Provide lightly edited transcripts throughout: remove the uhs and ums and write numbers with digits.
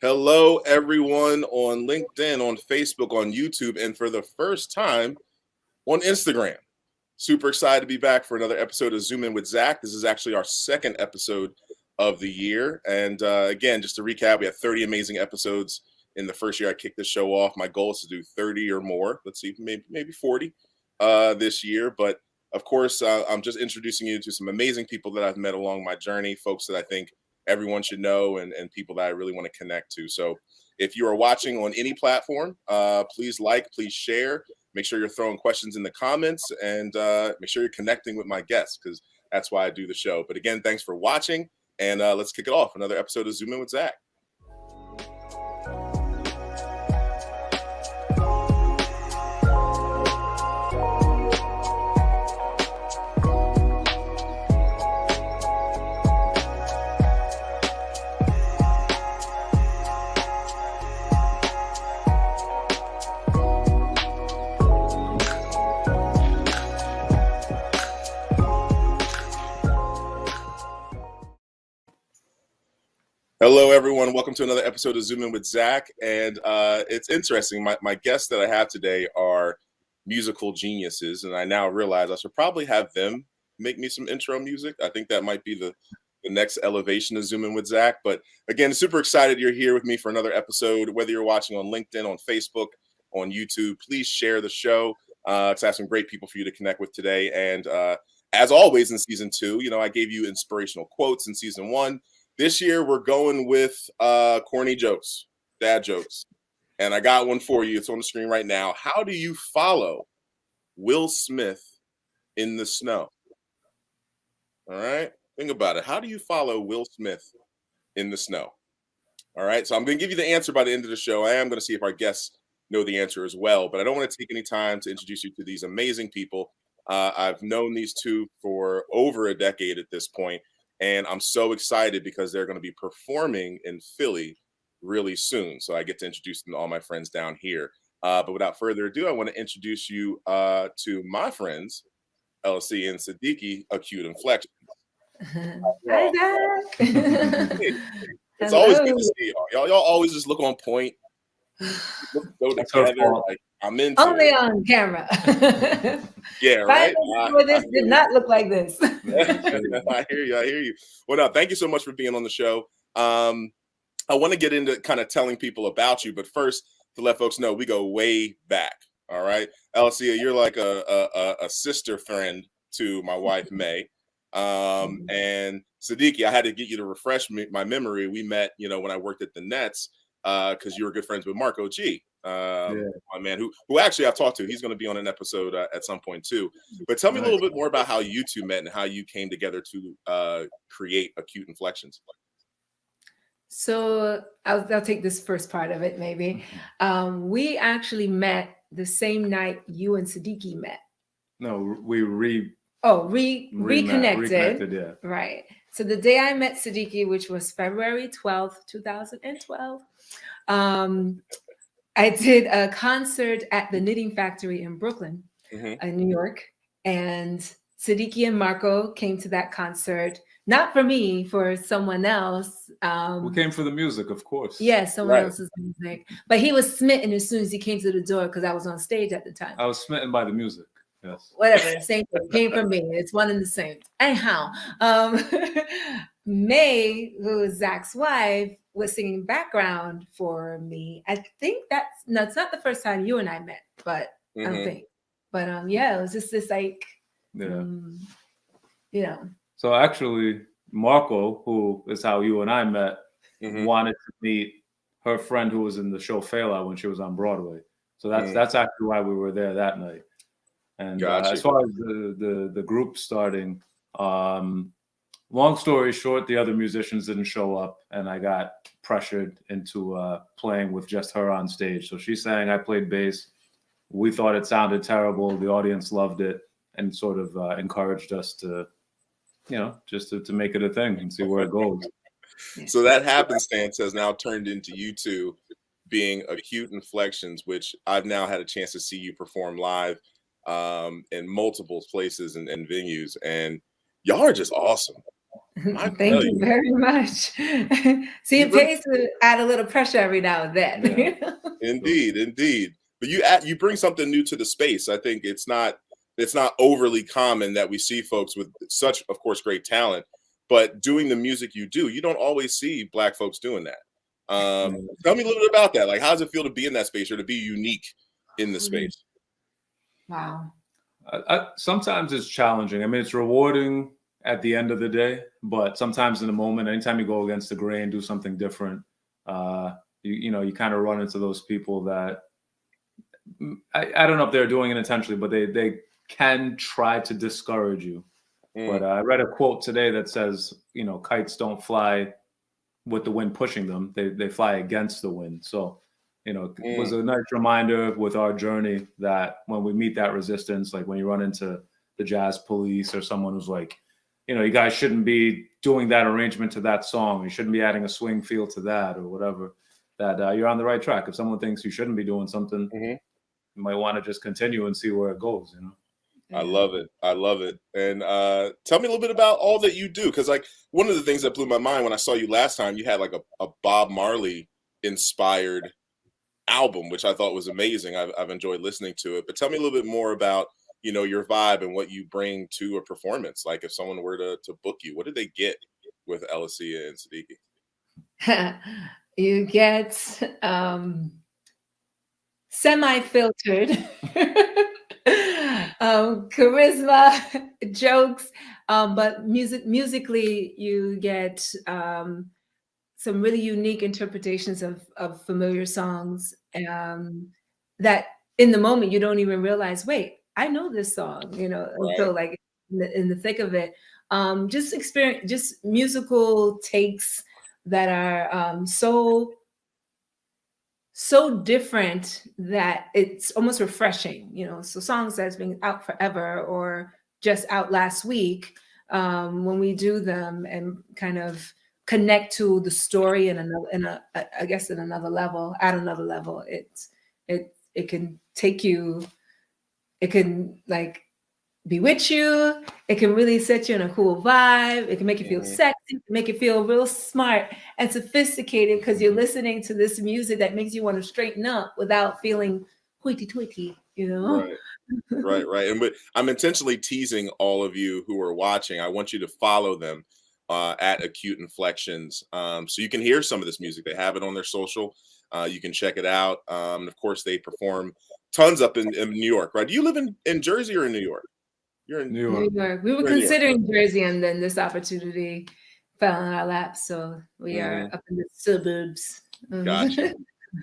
Hello, everyone on LinkedIn, on Facebook, on YouTube, and for the first time on Instagram. Super excited to be back for another episode of Zoomin With Zack. This is actually our second episode of the year. And again, just to recap, we had 30 amazing episodes in the first year I kicked this show off. My goal is to do 30 or more. Let's see, maybe 40 this year. But of course, I'm just introducing you to some amazing people that I've met along my journey, folks that I think everyone should know and people that I really want to connect to. So if you are watching on any platform, please like, please share. Make sure you're throwing questions in the comments and make sure you're connecting with my guests because that's why I do the show. But again, thanks for watching and let's kick it off. Another episode of Zoomin With Zack. Hello, everyone. Welcome to another episode of Zoomin With Zack. And it's interesting. My guests that I have today are musical geniuses. And I now realize I should probably have them make me some intro music. I think that might be the next elevation of Zoomin With Zack. But again, super excited you're here with me for another episode. Whether you're watching on LinkedIn, on Facebook, on YouTube, please share the show. Because I have some great people for you to connect with today. And as always in season 2, I gave you inspirational quotes in season 1. This year, we're going with corny jokes, dad jokes. And I got one for you. It's on the screen right now. How do you follow Will Smith in the snow? All right. Think about it. How do you follow Will Smith in the snow? All right. So I'm going to give you the answer by the end of the show. I am going to see if our guests know the answer as well. But I don't want to take any time to introduce you to these amazing people. I've known these two for over a decade at this point. And I'm so excited because they're going to be performing in Philly really soon. So I get to introduce them to all my friends down here. But without further ado, I want to introduce you to my friends, LC and Siddiqui, Acute Inflections. Hi, Zach. It's always good to see y'all. Y'all always just look on point. Go together. Like, I'm into only it. On camera. Yeah, right. This did not look like this. I hear you. Well, no, thank you so much for being on the show. I want to get into kind of telling people about you, but first to let folks know, we go way back. All right, Alicia, you're like a sister friend to my wife May, and Siddiqui. I had to get you to refresh my memory. We met, when I worked at the Nets, because you were good friends with Marco G. My man, who actually I've talked to. He's going to be on an episode at some point too. But tell me a little bit more about how you two met and how you came together to create Acute Inflections. So I'll take this first part of it. Maybe we actually met the same night you and Siddiqui met. No, we reconnected. Yeah, right. So the day I met Siddiqui, which was February 12th, 2012. I did a concert at the Knitting Factory in Brooklyn, in New York. And Siddiqui and Marco came to that concert. Not for me, for someone else. We came for the music, of course. Yeah, someone else's music. But he was smitten as soon as he came to the door because I was on stage at the time. I was smitten by the music. Yes. Whatever, same thing. Came from me. It's one and the same. Anyhow, May, who is Zach's wife, was singing background for me. I think it's not the first time you and I met, but I don't think. But it was just this So actually, Marco, who is how you and I met, wanted to meet her friend who was in the show Fela when she was on Broadway. So that's actually why we were there that night. And as far as the group starting, long story short, the other musicians didn't show up, and I got pressured into playing with just her on stage. So she sang, I played bass. We thought it sounded terrible. The audience loved it and sort of encouraged us to, just to make it a thing and see where it goes. So that happenstance has now turned into you two being Acute Inflections, which I've now had a chance to see you perform live in multiple places and venues. And y'all are just awesome. Thank you very much. See, it pays to add a little pressure every now and then. Yeah. Indeed. But you bring something new to the space. I think it's not overly common that we see folks with such, of course, great talent, but doing the music you do, you don't always see Black folks doing that. Tell me a little bit about that. Like, how does it feel to be in that space or to be unique in the space? Wow. Sometimes it's challenging. I mean, it's rewarding at the end of the day, but sometimes in the moment, anytime you go against the grain, do something different, you kind of run into those people that I don't know if they're doing it intentionally, but they can try to discourage you. But I read a quote today that says, kites don't fly with the wind pushing them; they fly against the wind. So, it was a nice reminder with our journey that when we meet that resistance, like when you run into the jazz police or someone who's like, you guys shouldn't be doing that arrangement to that song. You shouldn't be adding a swing feel to that or whatever. That you're on the right track. If someone thinks you shouldn't be doing something, you might want to just continue and see where it goes. I love it. And tell me a little bit about all that you do, because like one of the things that blew my mind when I saw you last time, you had like a Bob Marley inspired album, which I thought was amazing. I've enjoyed listening to it. But tell me a little bit more about your vibe and what you bring to a performance. Like if someone were to book you, what did they get with Elacia and Siddiqui? You get semi-filtered charisma, jokes, but musically you get some really unique interpretations of familiar songs that in the moment you don't even realize, wait, I know this song, Right. So like in the thick of it, just musical takes that are so different that it's almost refreshing, so songs that's been out forever or just out last week, when we do them and kind of connect to the story at another level, it can take you, it can like bewitch you, it can really set you in a cool vibe, it can make you feel sexy, make you feel real smart and sophisticated because you're listening to this music that makes you want to straighten up without feeling hoity-toity, Right. And I'm intentionally teasing all of you who are watching. I want you to follow them at Acute Inflections, so you can hear some of this music. They have it on their social. You can check it out. And of course, they perform tons up in New York, right? Do you live in Jersey or in New York? You're in New York. We were considering Jersey, and then this opportunity fell in our lap, so we are up in the suburbs. Gotcha.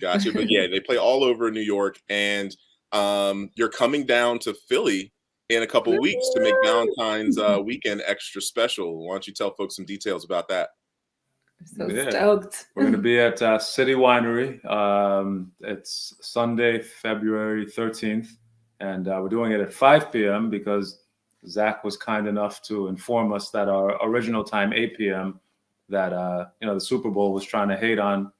But yeah, they play all over New York, and you're coming down to Philly in a couple weeks to make Valentine's weekend extra special. Why don't you tell folks some details about that? I'm so stoked. We're going to be at City Winery. It's Sunday, February 13th, and we're doing it at 5 p.m. because Zach was kind enough to inform us that our original time, 8 p.m., that the Super Bowl was trying to hate on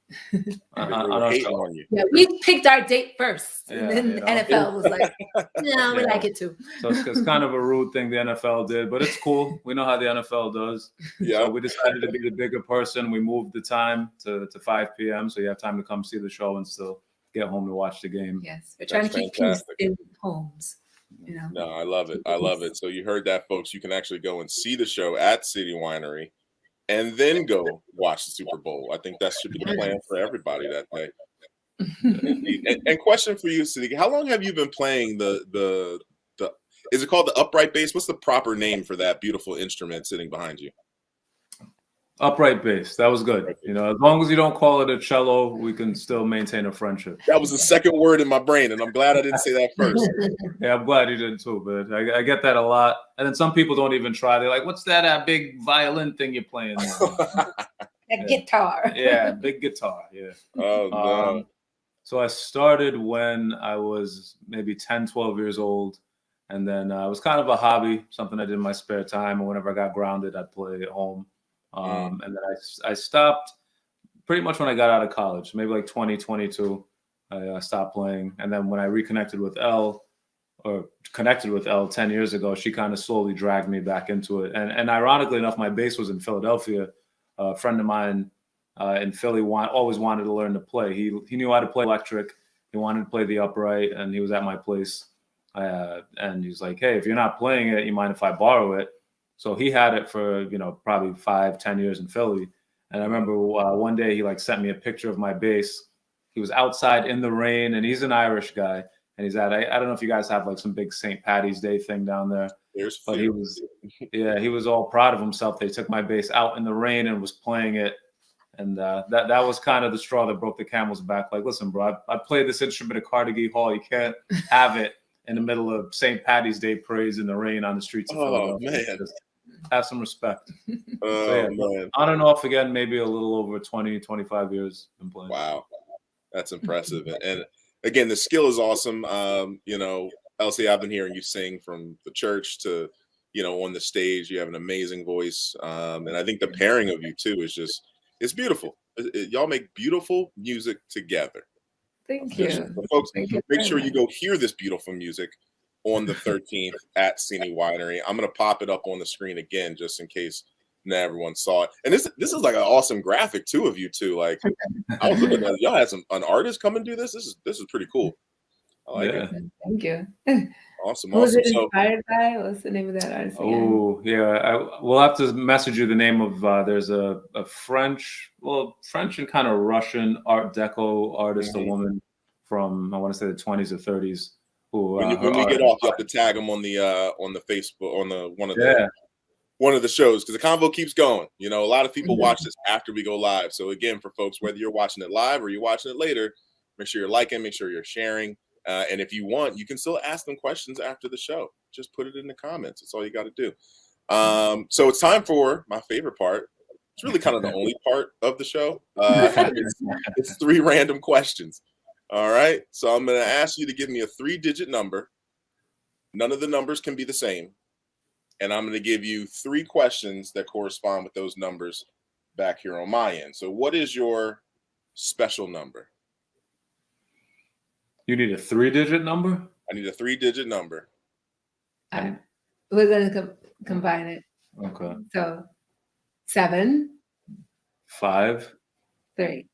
our show. Yeah, we picked our date first, and then the NFL was like, "No, we like it too." So it's kind of a rude thing the NFL did, but it's cool. We know how the NFL does. So we decided to be the bigger person. We moved the time to 5 p.m. so you have time to come see the show and still get home to watch the game. Yes, we're trying to keep peace in homes. No, I love it. So you heard that, folks. You can actually go and see the show at City Winery and then go watch the Super Bowl. I think that should be the plan for everybody that day. And question for you, Siddiqui, how long have you been playing the is it called the upright bass? What's the proper name for that beautiful instrument sitting behind you? Upright bass. That was good. As long as you don't call it a cello, we can still maintain a friendship. That was the second word in my brain, and I'm glad I didn't say that first. Yeah, I'm glad you did too, but I get that a lot. And then some people don't even try. They're like, what's that big violin thing you're playing? That guitar. Yeah, big guitar. Yeah. Oh, no. So I started when I was maybe 10, 12 years old. And then it was kind of a hobby, something I did in my spare time. And whenever I got grounded, I'd play at home. And then I stopped pretty much when I got out of college, maybe like 2022, I stopped playing. And then when I reconnected with Elle or connected with Elle 10 years ago, she kind of slowly dragged me back into it. And ironically enough, my bass was in Philadelphia. A friend of mine in Philly always wanted to learn to play. He knew how to play electric. He wanted to play the upright, and he was at my place. And he was like, "Hey, if you're not playing it, you mind if I borrow it?" So he had it for, probably 5-10 years in Philly. And I remember one day he like sent me a picture of my bass. He was outside in the rain, and he's an Irish guy. And he's at, I don't know if you guys have like some big St. Patty's Day thing down there, but he was all proud of himself. They took my bass out in the rain and was playing it. And that was kind of the straw that broke the camel's back. Like, listen, bro, I played this instrument at Carnegie Hall. You can't have it in the middle of St. Patty's Day parades in the rain on the streets of Philadelphia. Man. Just have some respect. Man. On and off again, maybe a little over 20, 25 years been playing. Wow. That's impressive. And again, the skill is awesome. Elsie, I've been hearing you sing from the church to, on the stage. You have an amazing voice. And I think the pairing of you two is just, it's beautiful. Y'all make beautiful music together. Thank you. So folks, make sure you go hear this beautiful music on the 13th at Cine Winery. I'm going to pop it up on the screen again, just in case not everyone saw it. And this is like an awesome graphic too of you two. Like, I was looking at y'all had an artist come and do this. This is pretty cool. I like it. Thank you. Awesome. Who was it inspired by? What's the name of that artist again? Oh, yeah. We'll have to message you the name of, there's a French and kind of Russian Art Deco artist, a woman from, I want to say the 20s or 30s. Who, when we get off, you have to tag them on the Facebook, on one of the shows, because the convo keeps going. A lot of people watch this after we go live. So again, for folks, whether you're watching it live or you're watching it later, make sure you're liking, make sure you're sharing. And if you want, you can still ask them questions after the show. Just put it in the comments. That's all you got to do. So it's time for my favorite part. It's really kind of the only part of the show. It's 3 random questions. All right. So I'm going to ask you to give me a 3-digit number. None of the numbers can be the same. And I'm going to give you 3 questions that correspond with those numbers back here on my end. So what is your special number? You need a 3-digit number? I need a 3-digit number. We're going to combine it. Okay. So 7, 5, 3.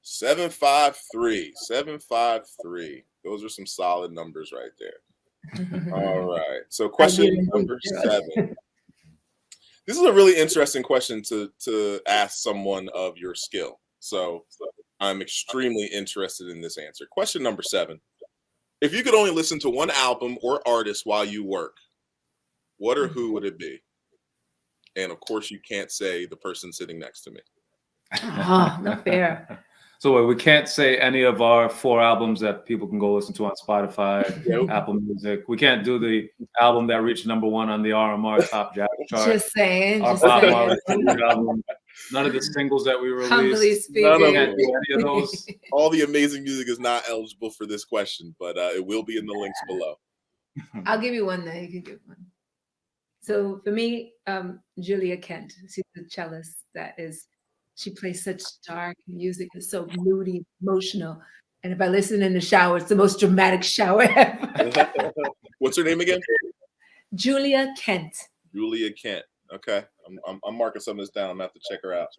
753. 753. Those are some solid numbers right there. All right. So question number 7. This is a really interesting question to ask someone of your skill. So I'm extremely interested in this answer. Question number 7. If you could only listen to one album or artist while you work, what or who would it be? And of course, you can't say the person sitting next to me. Oh, not fair. So we can't say any of our 4 albums that people can go listen to on Spotify, Apple Music. We can't do the album that reached #1 on the RMR Top Jazz chart. Just saying. Album. None of the singles that we released. Humbly speaking. None of any of those. All the amazing music is not eligible for this question, but it will be in the links below. I'll give you one. Then you can give one. So for me, Julia Kent. She's the cellist she plays such dark music. It's so moody, emotional. And if I listen in the shower, it's the most dramatic shower ever. What's her name again? Julia Kent. Julia Kent. Okay. I'm marking some of this down. I'm going to have to check her out.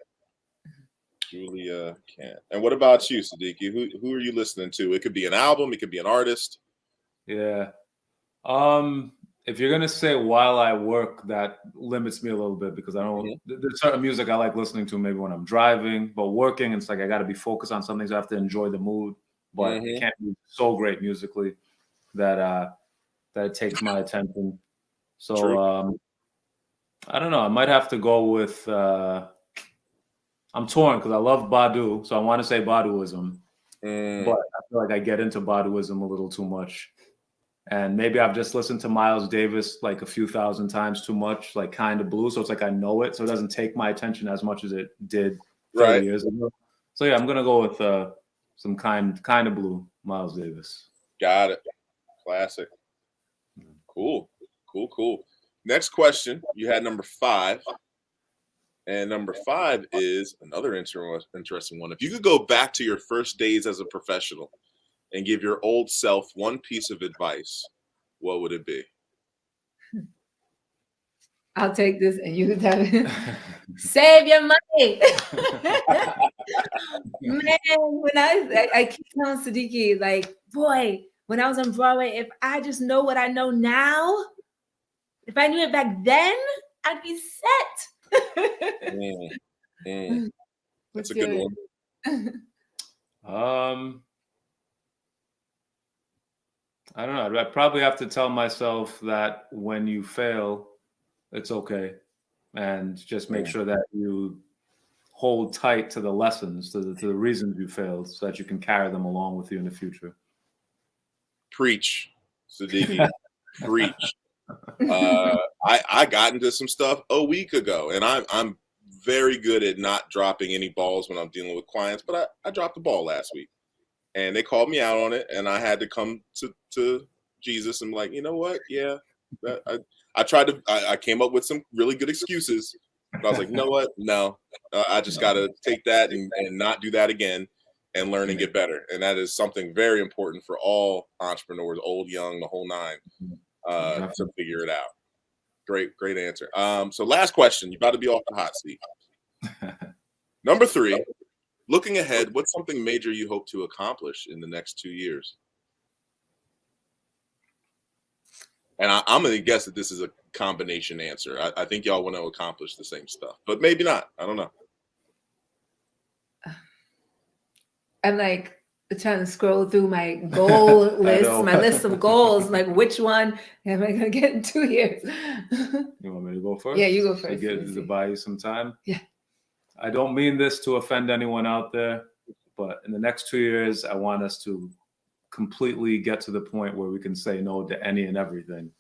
Julia Kent. And what about you, Siddiqui? Who are you listening to? It could be an album. It could be an artist. Yeah. If you're gonna say while I work, that limits me a little bit because I don't. There's certain music I like listening to maybe when I'm driving, but working, it's like I got to be focused on something. So I have to enjoy the mood, but it can't be so great musically that it takes my attention. So I don't know. I might have to go with. I'm torn because I love Badu, so I want to say Baduism, but I feel like I get into Baduism a little too much. And maybe I've just listened to Miles Davis like a few thousand times too much, like Kind of Blue. So it's like I know it. So it doesn't take my attention as much as it did 30 years ago. So yeah, I'm going to go with some kind of Blue, Miles Davis. Got it. Classic. Cool. Next question. You had number 5. And number 5 is another interesting one. If you could go back to your first days as a professional and give your old self one piece of advice, what would it be? I'll take this and you can tell me. Save your money. Man, when I keep telling Siddiqui, like, boy, when I was on Broadway, if I just know what I know now, if I knew it back then, I'd be set. That's a good one. I don't know. I probably have to tell myself that when you fail, it's okay, and just make sure that you hold tight to the lessons, to the reasons you failed, so that you can carry them along with you in the future. Preach, Siddiqui. Preach. I got into some stuff a week ago, and I'm very good at not dropping any balls when I'm dealing with clients, but I dropped the ball last week, and they called me out on it, and I had to come to Jesus and be like, you know what? Yeah, I tried to. I came up with some really good excuses, but I was like, you know what? No, I just got to take that and not do that again, and learn and get better. And that is something very important for all entrepreneurs, old, young, the whole nine, to figure it out. Great answer. So last question. You're about to be off the hot seat. Number 3, looking ahead, what's something major you hope to accomplish in the next 2 years? And I'm going to guess that this is a combination answer. I think y'all want to accomplish the same stuff, but maybe not. I don't know. I'm like trying to scroll through my goal list, my list of goals. Like, which one am I going to get in 2 years? You want me to go first? Yeah, you go first. To buy you some time? Yeah. I don't mean this to offend anyone out there, but in the next 2 years, I want us to completely get to the point where we can say no to any and everything.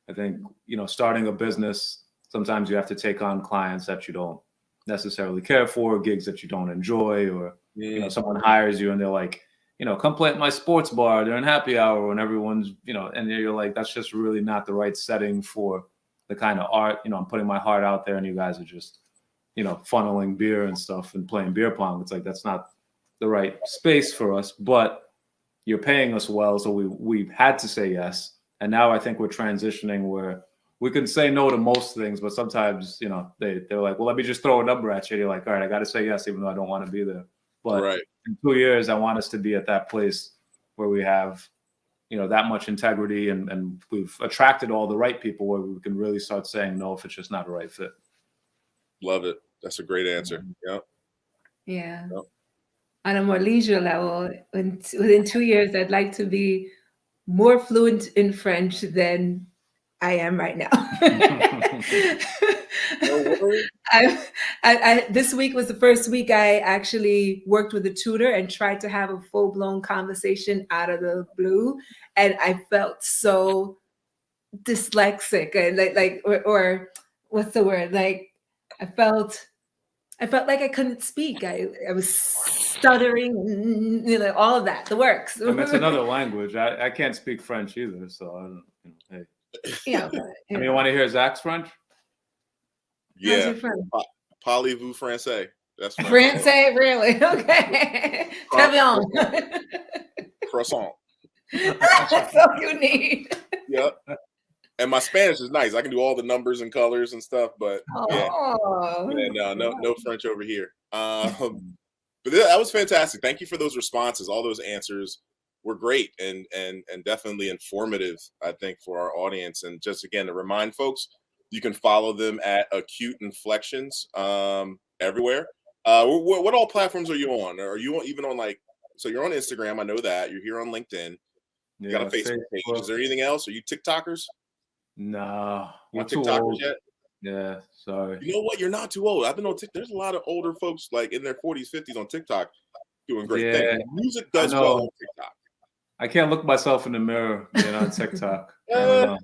I think, starting a business, sometimes you have to take on clients that you don't necessarily care for, gigs that you don't enjoy, or, someone hires you and they're like, come play at my sports bar during happy hour when everyone's, and you're like, that's just really not the right setting for the kind of art. I'm putting my heart out there and you guys are just, funneling beer and stuff and playing beer pong. It's like, that's not the right space for us, but you're paying us well. So we had to say yes. And now I think we're transitioning where we can say no to most things, but sometimes, they're like, well, let me just throw a number at you. You're like, all right, I got to say yes, even though I don't want to be there. But in 2 years, I want us to be at that place where we have, that much integrity and we've attracted all the right people where we can really start saying no if it's just not a right fit. Love it. That's a great answer. Yep. Yeah. Yep. On a more leisure level, within 2 years, I'd like to be more fluent in French than I am right now. This week was the first week I actually worked with a tutor and tried to have a full-blown conversation out of the blue, and I felt so dyslexic and or what's the word? Like I felt like I couldn't speak. I was stuttering, all of that, the works. I mean, it's another language. I can't speak French either, so I don't. Hey. Yeah. I mean, you want to hear Zach's French? Yeah. Parlez-vous français? That's Français, really? Okay. Très bien. Croissant. That's all you need. Yep. And my Spanish is nice. I can do all the numbers and colors and stuff, but no French over here. But that was fantastic. Thank you for those responses. All those answers were great and definitely informative, I think, for our audience. And just again to remind folks, you can follow them at Acute Inflections everywhere. What all platforms are you on? Are you even on so you're on Instagram? I know that you're here on LinkedIn. You got a Facebook page. Is there anything else? Are you TikTokers? No, we're too old yet. Yeah, sorry. You know what? You're not too old. I've been on TikTok. There's a lot of older folks in their 40s, 50s on TikTok doing great things. Music does well on TikTok. I can't look myself in the mirror on TikTok. I don't know.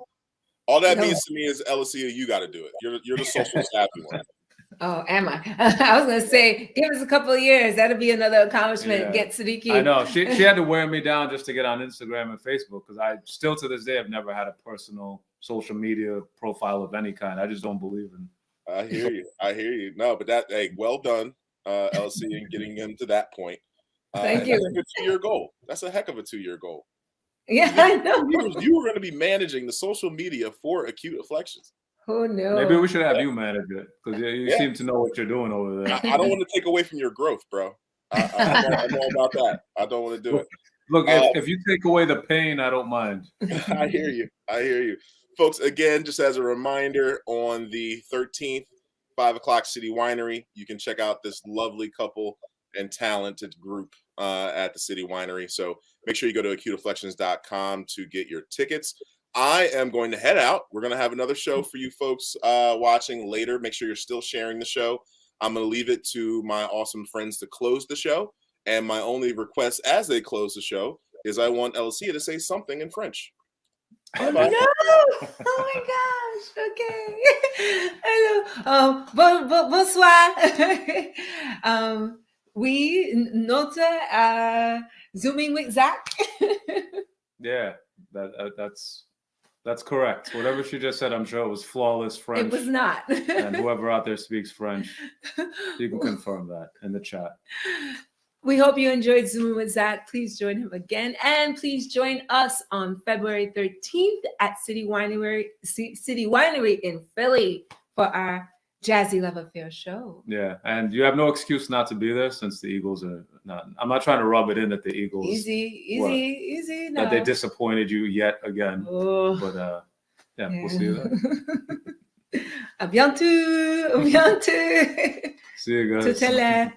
All that means to me is, Alicia, you got to do it. You're the social savvy one. Oh, am I? I was going to say, give us a couple of years. That'll be another accomplishment. Yeah. Get Siddiqui. I know. She had to wear me down just to get on Instagram and Facebook because I still to this day have never had a personal social media profile of any kind. I just don't believe in. I hear you. No, but well done, LC, in getting him to that point. Thank you. That's a good 2-year goal. That's a heck of a 2-year goal. Yeah, I know. You were going to be managing the social media for Acute Inflections. Oh no. Maybe we should have you manage it because you seem to know what you're doing over there. I don't want to take away from your growth, bro. I'm all about that. I don't want to do it. Look, if you take away the pain, I don't mind. I hear you. Folks, again, just as a reminder, on the 13th, 5 o'clock City Winery, you can check out this lovely couple and talented group at the City Winery. So make sure you go to acuteinflections.com to get your tickets. I am going to head out. We're going to have another show for you folks watching later. Make sure you're still sharing the show. I'm going to leave it to my awesome friends to close the show. And my only request as they close the show is I want Elsie to say something in French. Oh, no! Oh my gosh! Okay. Hello. Bonsoir. Oui, notre Zooming with Zack. Yeah, that's correct. Whatever she just said, I'm sure it was flawless French. It was not. And whoever out there speaks French, you can confirm that in the chat. We hope you enjoyed Zoomin with Zack. Please join him again. And please join us on February 13th at City Winery in Philly for our Jazzy Love Affair show. Yeah, and you have no excuse not to be there since the Eagles are not. I'm not trying to rub it in that the Eagles easy. No. That they disappointed you yet again. Oh. But yeah, we'll see you there. À bientôt. See you guys. Tout à l'heure.